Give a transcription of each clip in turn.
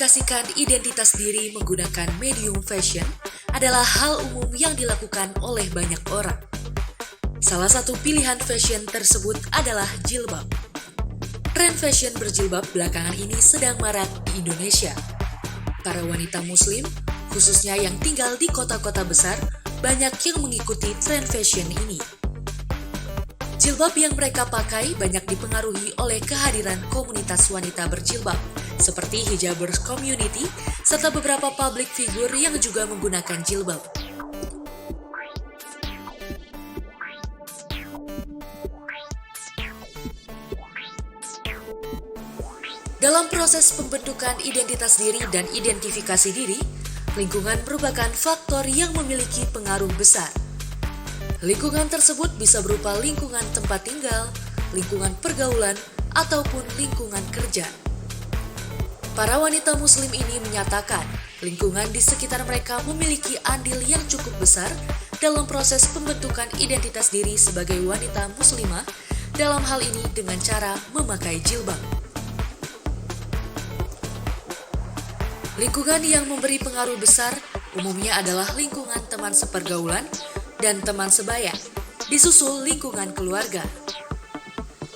Mengkomunikasikan identitas diri menggunakan medium fashion adalah hal umum yang dilakukan oleh banyak orang. Salah satu pilihan fashion tersebut adalah jilbab. Tren fashion berjilbab belakangan ini sedang marak di Indonesia. Para wanita muslim, khususnya yang tinggal di kota-kota besar, banyak yang mengikuti tren fashion ini. Jilbab yang mereka pakai banyak dipengaruhi oleh kehadiran komunitas wanita berjilbab, seperti Hijabers Community, serta beberapa public figure yang juga menggunakan jilbab. Dalam proses pembentukan identitas diri dan identifikasi diri, lingkungan merupakan faktor yang memiliki pengaruh besar. Lingkungan tersebut bisa berupa lingkungan tempat tinggal, lingkungan pergaulan, ataupun lingkungan kerja. Para wanita muslim ini menyatakan lingkungan di sekitar mereka memiliki andil yang cukup besar dalam proses pembentukan identitas diri sebagai wanita muslimah, dalam hal ini dengan cara memakai jilbab. Lingkungan yang memberi pengaruh besar umumnya adalah lingkungan teman sepergaulan dan teman sebaya, disusul lingkungan keluarga.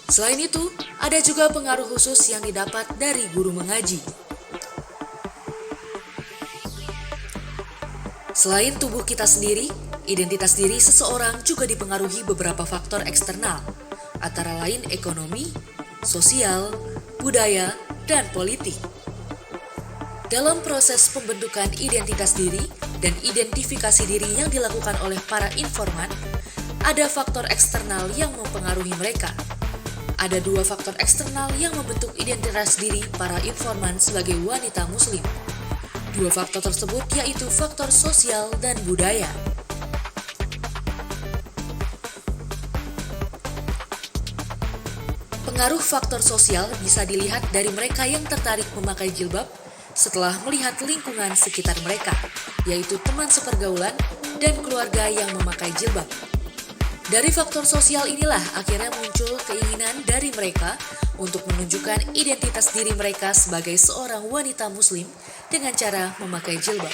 Selain itu, ada juga pengaruh khusus yang didapat dari guru mengaji. Selain tubuh kita sendiri, identitas diri seseorang juga dipengaruhi beberapa faktor eksternal, antara lain ekonomi, sosial, budaya, dan politik. Dalam proses pembentukan identitas diri dan identifikasi diri yang dilakukan oleh para informan, ada faktor eksternal yang mempengaruhi mereka. Ada dua faktor eksternal yang membentuk identitas diri para informan sebagai wanita muslim. Dua faktor tersebut yaitu faktor sosial dan budaya. Pengaruh faktor sosial bisa dilihat dari mereka yang tertarik memakai jilbab setelah melihat lingkungan sekitar mereka, yaitu teman sepergaulan dan keluarga yang memakai jilbab. Dari faktor sosial inilah akhirnya muncul keinginan dari mereka untuk menunjukkan identitas diri mereka sebagai seorang wanita muslim dengan cara memakai jilbab.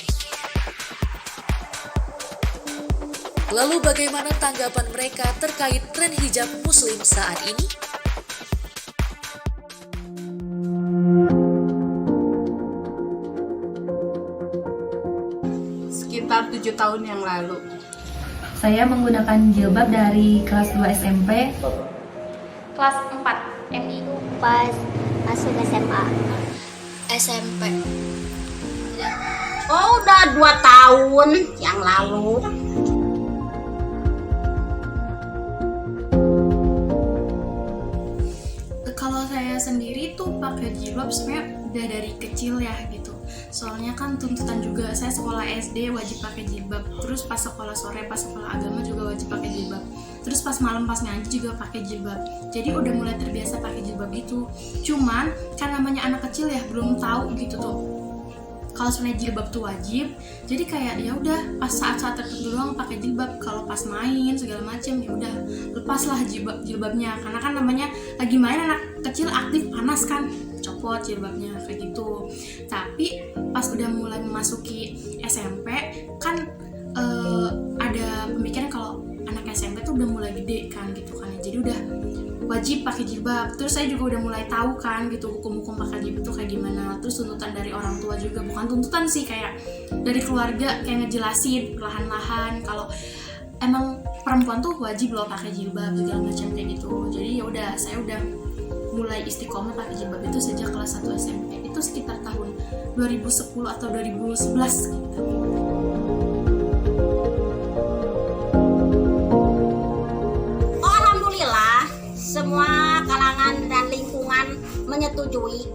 Lalu bagaimana tanggapan mereka terkait tren hijab muslim saat ini? Sekitar 7 tahun yang lalu. Saya menggunakan jilbab dari kelas 2 SMP. Kelas 4 MI. Pas masuk SMA. SMP. Oh, udah 2 tahun yang lalu. Kalau saya sendiri tuh pakai jilbab sebenarnya udah dari kecil ya gitu. Soalnya kan tuntutan juga, saya sekolah SD wajib pakai jilbab. Terus pas sekolah sore, pas sekolah agama juga wajib pakai jilbab. Terus pas malam pas ngaji juga pakai jilbab. Jadi udah mulai terbiasa pakai jilbab gitu. Cuman kan namanya anak kecil ya, belum tahu gitu tuh kalau sebenarnya jilbab tuh wajib. Jadi kayak ya udah pas saat-saat tertentu doang pakai jilbab. Kalau pas main segala macam ya udah lepaslah jilbabnya. Karena kan namanya lagi main, anak kecil aktif, panas kan, copot jilbabnya kayak gitu. Tapi pas udah mulai memasuki SMP kan ada pemikiran kalau anak SMP tuh udah mulai gede kan gitu kan. Jadi udah wajib pakai jilbab. Terus saya juga udah mulai tahu kan gitu hukum-hukum pakai jilbab itu kayak gimana. Terus tuntutan dari orang tua juga, bukan tuntutan sih, kayak dari keluarga kayak ngejelasin perlahan-lahan kalau emang perempuan tuh wajib loh pakai jilbab segala macam kayak gitu. Jadi ya udah, saya udah mulai istiqomah pakai jilbab itu sejak kelas 1 SMP. Itu sekitar tahun 2010 atau 2011 gitu. Alhamdulillah, semua kalangan dan lingkungan menyetujui.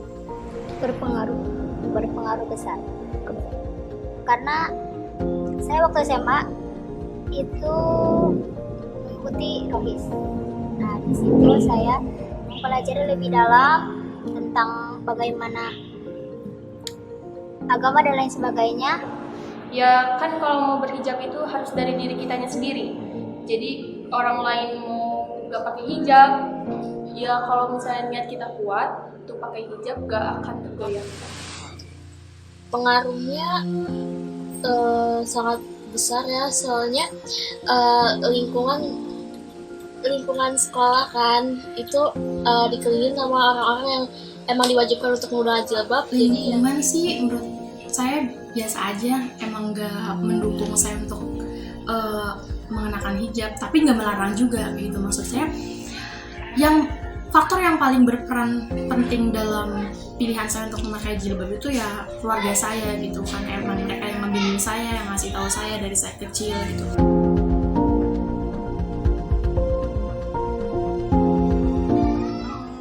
Berpengaruh besar. Karena saya waktu SMA itu mengikuti Rohis. Nah, di situ saya mempelajari lebih dalam tentang bagaimana agama dan lain sebagainya. Ya kan kalau mau berhijab itu harus dari diri kitanya sendiri. Jadi orang lain mau gak pakai hijab, ya kalau misalnya niat kita kuat untuk pakai hijab gak akan tergoyahkan. Pengaruhnya sangat besar ya, soalnya lingkungan sekolah kan itu dikelilingi sama orang-orang yang emang diwajibkan untuk menggunakan jilbab. Lingkungan sih menurut saya biasa aja, emang nggak mendukung saya untuk mengenakan hijab, tapi nggak melarang juga gitu. Maksud saya yang faktor yang paling berperan penting dalam pilihan saya untuk memakai jilbab itu ya keluarga saya gitu kan, emang mereka yang membimbing saya, yang ngasih tahu saya dari saya kecil gitu.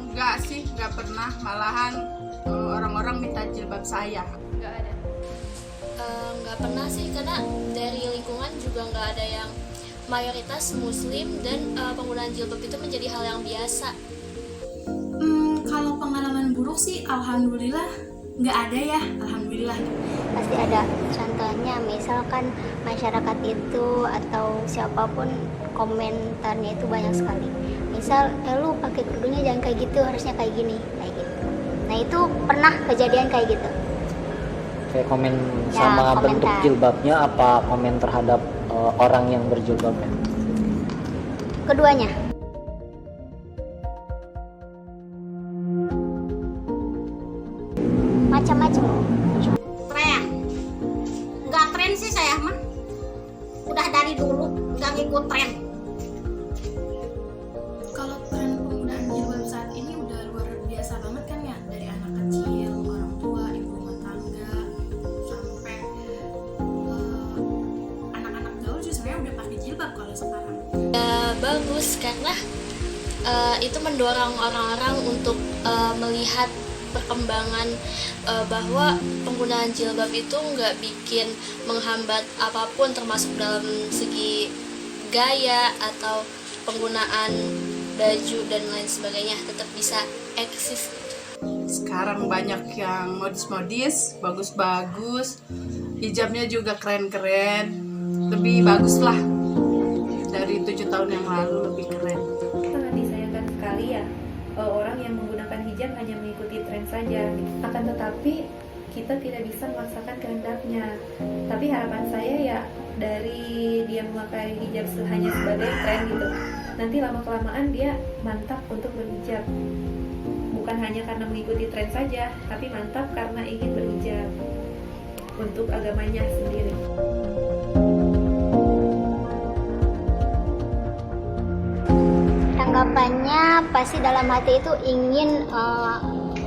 Enggak sih, enggak pernah. Malahan orang-orang minta jilbab saya. Nggak ada. Nggak pernah sih, karena dari lingkungan juga nggak ada yang mayoritas muslim dan penggunaan jilbab itu menjadi hal yang biasa. Kalau pengalaman buruk sih alhamdulillah nggak ada ya, alhamdulillah. Pasti ada contohnya, misalkan masyarakat itu atau siapapun komentarnya itu banyak sekali. Misal, lu pakai kerudungnya jangan kayak gitu, harusnya kayak gini, kayak gitu. Nah itu pernah kejadian kayak gitu. Kayak komen Ya, sama komentar. bentuk jilbabnya apa komen terhadap orang yang berjilbabnya? Keduanya. Macam-macam. Tren. Nggak tren sih saya mah. Udah dari dulu nggak ngikut tren. Kalau tren penggunaan jilbab saat ini udah luar biasa banget kan ya, dari anak kecil, orang tua, ibu rumah tangga, sampai anak-anak gaul juga sebenarnya udah pakai jilbab kalau sekarang. Bagus karena itu mendorong orang-orang untuk melihat perkembangan bahwa penggunaan jilbab itu nggak bikin menghambat apapun, termasuk dalam segi gaya atau penggunaan baju dan lain sebagainya, tetap bisa eksis. Sekarang banyak yang modis-modis, bagus-bagus. Hijabnya juga keren-keren. Lebih bagus lah. Dari 7 tahun yang lalu lebih keren. Sangat disayangkan sekali ya, orang yang menggunakan hijab hanya mengikuti tren saja. Akan tetapi kita tidak bisa memaksakan kehendaknya. Tapi harapan saya ya, dari dia memakai hijab hanya sebagai tren gitu, nanti lama-kelamaan dia mantap untuk berhijab. Bukan hanya karena mengikuti tren saja, tapi mantap karena ingin berhijab untuk agamanya sendiri. Tanggapannya pasti dalam hati itu ingin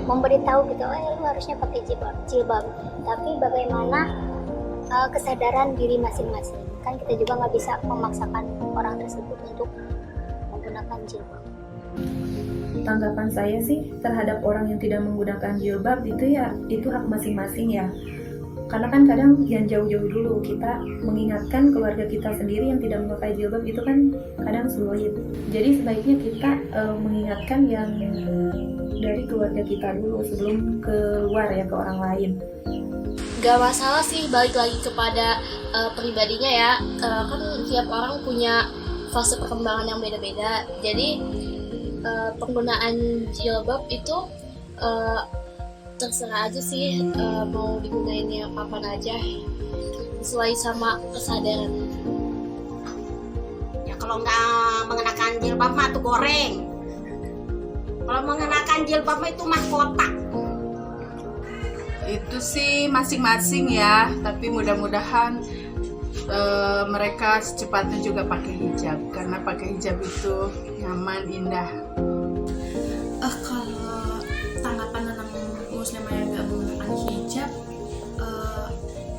memberitahu gitu, lu harusnya pakai jilbab. Tapi bagaimana kesadaran diri masing-masing? Kan kita juga nggak bisa memaksakan orang tersebut untuk menggunakan jilbab. Tanggapan saya sih terhadap orang yang tidak menggunakan jilbab itu ya, itu hak masing-masing ya. Karena kan kadang yang jauh-jauh dulu kita mengingatkan keluarga kita sendiri yang tidak memakai jilbab itu kan kadang sulit. Jadi sebaiknya kita mengingatkan yang dari keluarga kita dulu sebelum keluar ya ke orang lain. Gak masalah sih, balik lagi kepada pribadinya ya. Kan tiap orang punya fase perkembangan yang beda-beda. Jadi penggunaan jilbab itu terserah aja sih, mau digunainnya kapan aja sesuai sama kesadaran. Ya kalau nggak mengenakan jilbab mah tuh goreng. Kalau mengenakan jilbab mah itu mahkota. Itu sih masing-masing ya, tapi mudah-mudahan mereka secepatnya juga pakai hijab, karena pakai hijab itu nyaman, indah. Kalau tanggapan tentang muslim yang nggak menggunakan hijab,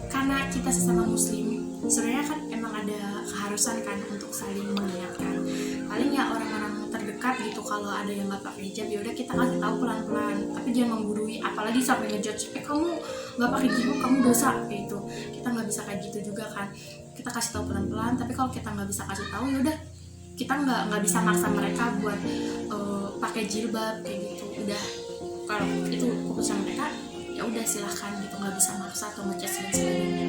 karena kita sesama muslim sebenarnya kan emang ada keharusan kan untuk saling mengingatkan. Paling ya orang-orang terdekat gitu, kalau ada yang nggak pakai hijab ya udah kita kasih tahu pelan-pelan, tapi jangan menggurui, apalagi sampai ngejudge, kamu nggak pakai hijab kamu dosa kayak gitu. Kita nggak bisa kayak gitu juga kan, kita kasih tahu pelan-pelan. Tapi kalau kita nggak bisa kasih tahu ya udah, kita nggak bisa maksa mereka buat pakai jilbab kayak gitu. Udah, kalau itu keputusan mereka ya udah silahkan gitu, nggak bisa maksa atau ngejudge dan sebagainya.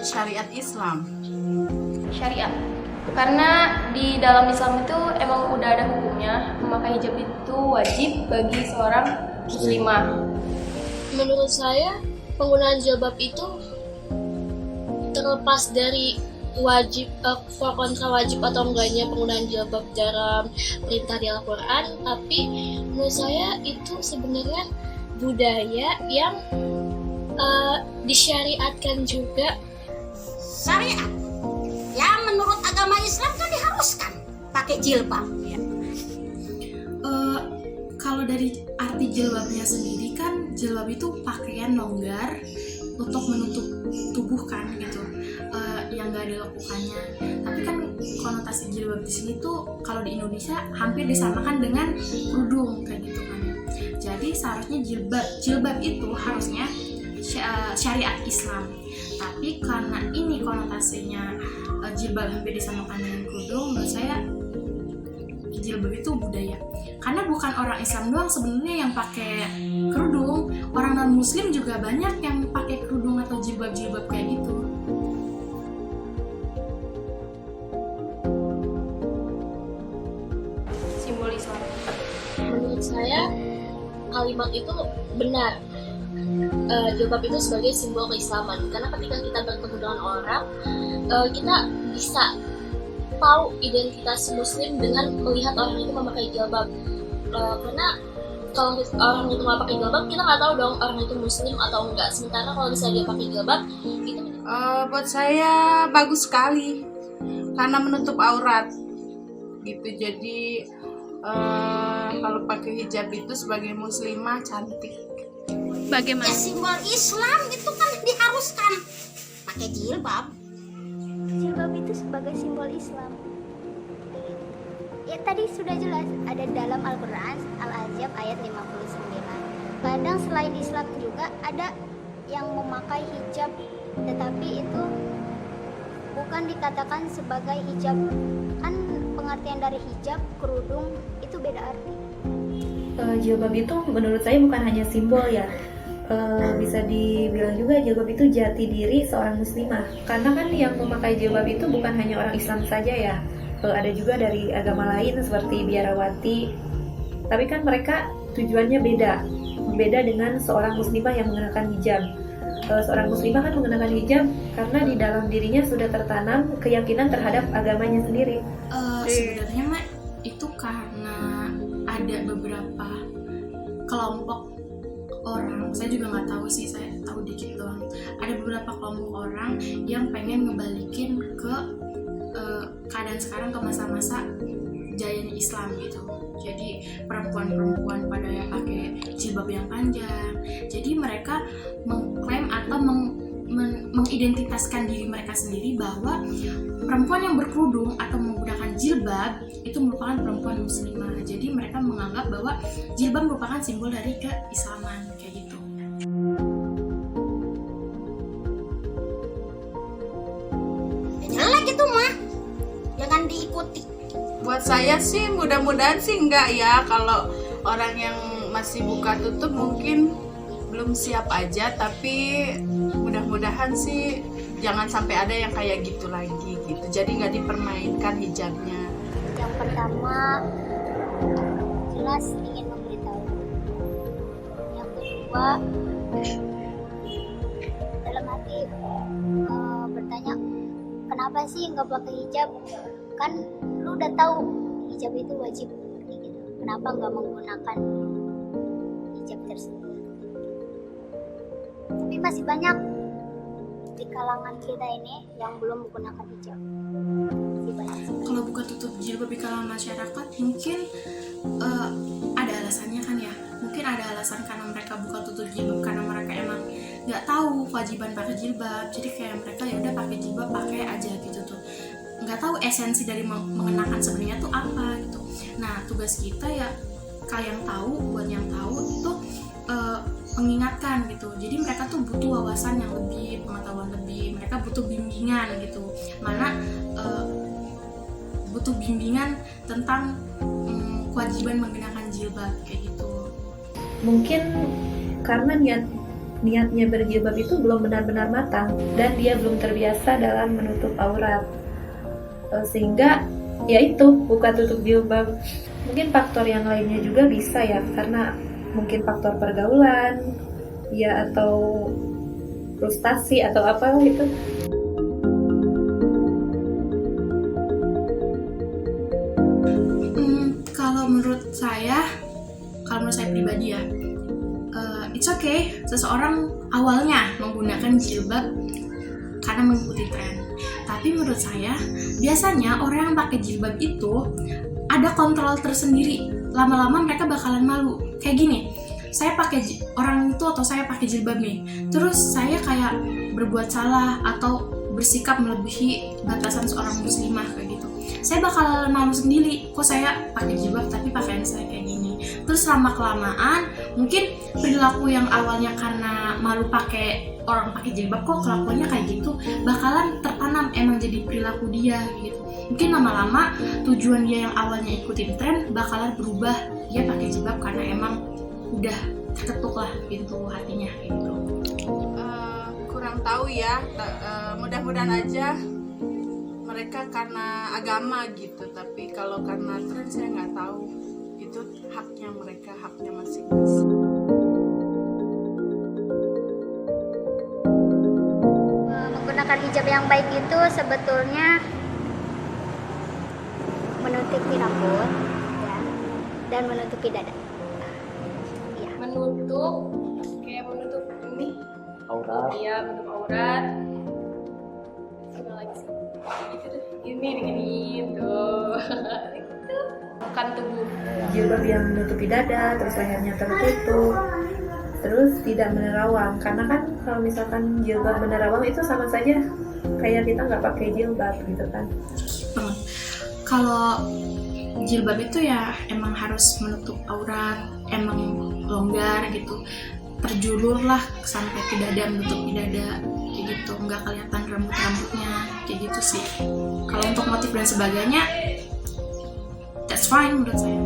Syariat Islam. Syariat. Karena di dalam Islam itu emang udah ada hukumnya, memakai hijab itu wajib bagi seorang muslimah. Menurut saya, penggunaan jilbab itu terlepas dari wajib pro kontra wajib atau enggaknya penggunaan jilbab dalam perintah di Al-Quran, tapi menurut saya itu sebenarnya budaya yang disyariatkan juga. Syariat ya, menurut agama Islam kan diharuskan pakai jilbab ya. Kalau dari arti jilbabnya sendiri kan, jilbab itu pakaian longgar untuk menutup tubuh kan gitu, yang nggak ada lekukannya. Tapi kan konotasi jilbab di sini tuh kalau di Indonesia hampir disamakan dengan kerudung kayak gitu kan. Jadi seharusnya jilbab itu harusnya syariat Islam. Tapi karena ini konotasinya jilbab hampir disamakan dengan kerudung, menurut saya jilbab itu budaya. Karena bukan orang Islam doang sebenarnya yang pakai kerudung, orang non Muslim juga banyak yang pakai kerudung atau jilbab kayak gitu. Simbol Islam. Menurut saya kalimat itu benar. Jilbab itu sebagai simbol keislaman, karena ketika kita bertemu dengan orang, kita bisa tahu identitas Muslim dengan melihat orang itu memakai jilbab. Karena kalau orang itu nggak pakai jilbab, kita nggak tahu dong orang itu Muslim atau enggak. Sementara kalau misalnya dia pakai jilbab, itu Buat saya bagus sekali karena menutup aurat gitu. Jadi kalau pakai hijab itu sebagai muslimah cantik. Ya simbol Islam itu kan diharuskan pakai jilbab. Jilbab itu sebagai simbol Islam. Ya tadi sudah jelas ada dalam Al-Quran Al-Ahzab ayat 59. Kadang selain Islam juga ada yang memakai hijab, tetapi itu bukan dikatakan sebagai hijab. Kan pengertian dari hijab, kerudung itu beda arti. Jilbab itu menurut saya bukan hanya simbol ya, bisa dibilang juga jilbab itu jati diri seorang muslimah. Karena kan yang memakai jilbab itu bukan hanya orang Islam saja ya, ada juga dari agama lain seperti biarawati. Tapi kan mereka tujuannya beda dengan seorang muslimah yang mengenakan hijab. Seorang muslimah kan mengenakan hijab karena di dalam dirinya sudah tertanam keyakinan terhadap agamanya sendiri. Sebenarnya mah itu karena ada beberapa kelompok orang, saya juga nggak tahu sih, saya tahu dikit doang. Ada beberapa kelompok orang yang pengen ngebalikin ke keadaan sekarang, ke masa-masa jayanya Islam gitu. Jadi perempuan-perempuan pada yang pakai jilbab yang panjang. Jadi mereka mengklaim atau mengidentitaskan diri mereka sendiri bahwa perempuan yang berkerudung atau menggunakan jilbab itu merupakan perempuan muslimah. Jadi mereka menganggap bahwa jilbab merupakan simbol dari keislaman kayak gitu. Jelek itu mah, jangan diikuti. Buat saya sih mudah-mudahan sih enggak ya. Kalau orang yang masih buka tutup mungkin belum siap aja, tapi mudah-mudahan sih jangan sampai ada yang kayak gitu lagi gitu. Jadi nggak dipermainkan hijabnya. Yang pertama jelas ingin memberitahu. Yang kedua dalam hati bertanya, kenapa sih nggak pakai hijab? Kan lu udah tahu hijab itu wajib gitu. Kenapa nggak menggunakan hijab tersebut? Tapi masih banyak di kalangan kita ini yang belum menggunakan hijab. Kalau buka tutup jilbab di kalangan masyarakat mungkin ada alasannya kan ya. Mungkin ada alasan karena mereka buka tutup jilbab karena mereka emang nggak tahu kewajiban pakai jilbab. Jadi kayak mereka ya udah pakai jilbab, pakai aja gitu tuh. Nggak tahu esensi dari mengenakan sebenarnya tuh apa gitu. Nah tugas kita ya kalian tahu, buat yang tahu itu mengingatkan gitu. Jadi mereka tuh butuh wawasan yang lebih, pengetahuan lebih. Mereka butuh bimbingan gitu. Mana butuh bimbingan tentang kewajiban menggunakan jilbab kayak gitu. Mungkin karena niatnya berjilbab itu belum benar-benar matang dan dia belum terbiasa dalam menutup aurat. sehingga ya itu buka tutup jilbab. Mungkin faktor yang lainnya juga bisa ya, karena mungkin faktor pergaulan ya, atau frustasi atau apa gitu. Kalau menurut saya pribadi ya, it's okay seseorang awalnya menggunakan jilbab karena mengikuti tren. Tapi menurut saya, biasanya orang yang pakai jilbab itu ada kontrol tersendiri. Lama-lama mereka bakalan malu. Kayak gini, saya pakai orang itu atau saya pakai jilbab nih, terus saya kayak berbuat salah atau bersikap melebihi batasan seorang muslimah kayak gitu. Saya bakalan malu sendiri, kok saya pakai jilbab tapi pakaian saya kayak gini. Terus lama-kelamaan mungkin perilaku yang awalnya karena malu pakai orang pakai jilbab kok kelakuannya kayak gitu, bakalan tertanam emang jadi perilaku dia gitu. Mungkin lama-lama tujuan dia yang awalnya ikutin tren bakalan berubah, dia pakai jilbab karena emang udah terketuk lah pintu hatinya gitu. Kurang tahu ya, mudah-mudahan aja mereka karena agama gitu, tapi kalau karena tren saya nggak tahu, itu haknya mereka, haknya masing-masing. Menggunakan hijab yang baik itu sebetulnya menutupi rambut ya, dan menutupi dada. Ya. Menutup, kayak menutup ini. Aurat. Iya, menutup aurat. Apa lagi sih? Gitu deh. Ini gitu. Bukan tubuh. Jilbab yang menutupi dada, terus lehernya tertutup, terus tidak menerawang. Karena kan kalau misalkan jilbab menerawang itu sama saja kayak kita nggak pakai jilbab gitu kan. Kalau jilbab itu ya emang harus menutup aurat, emang longgar gitu, terjulur lah sampai ke dada, menutupi dada kayak gitu, nggak kelihatan rambut-rambutnya kayak gitu sih. Kalau untuk motif dan sebagainya, that's fine menurut saya.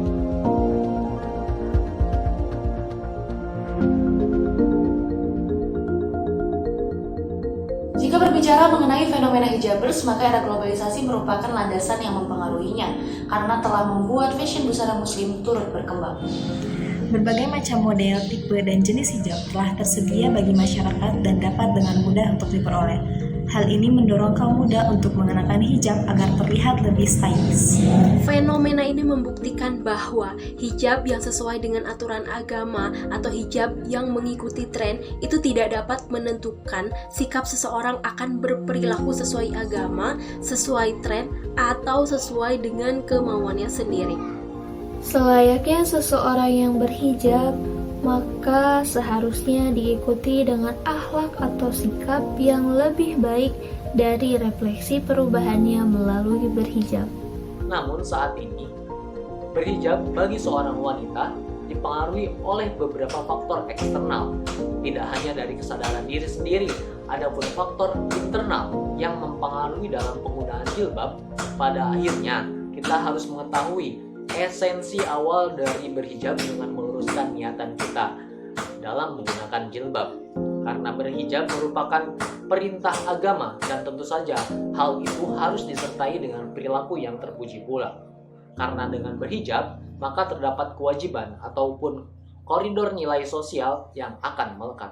Jika berbicara mengenai fenomena hijabers, maka era globalisasi merupakan landasan yang mempengaruhinya karena telah membuat fashion busana muslim turut berkembang. Berbagai macam model, tipe, dan jenis hijab telah tersedia bagi masyarakat dan dapat dengan mudah untuk diperoleh. Hal ini mendorong kaum muda untuk mengenakan hijab agar terlihat lebih stylish. Fenomena ini membuktikan bahwa hijab yang sesuai dengan aturan agama atau hijab yang mengikuti tren itu tidak dapat menentukan sikap seseorang akan berperilaku sesuai agama, sesuai tren, atau sesuai dengan kemauannya sendiri. Selayaknya seseorang yang berhijab, maka seharusnya diikuti dengan akhlak atau sikap yang lebih baik dari refleksi perubahannya melalui berhijab. Namun saat ini, berhijab bagi seorang wanita dipengaruhi oleh beberapa faktor eksternal, tidak hanya dari kesadaran diri sendiri, ada pun faktor internal yang mempengaruhi dalam penggunaan jilbab. Pada akhirnya, kita harus mengetahui esensi awal dari berhijab dengan meluruskan niatan kita dalam menggunakan jilbab. Karena berhijab merupakan perintah agama dan tentu saja hal itu harus disertai dengan perilaku yang terpuji pula. Karena dengan berhijab, maka terdapat kewajiban ataupun koridor nilai sosial yang akan melekat.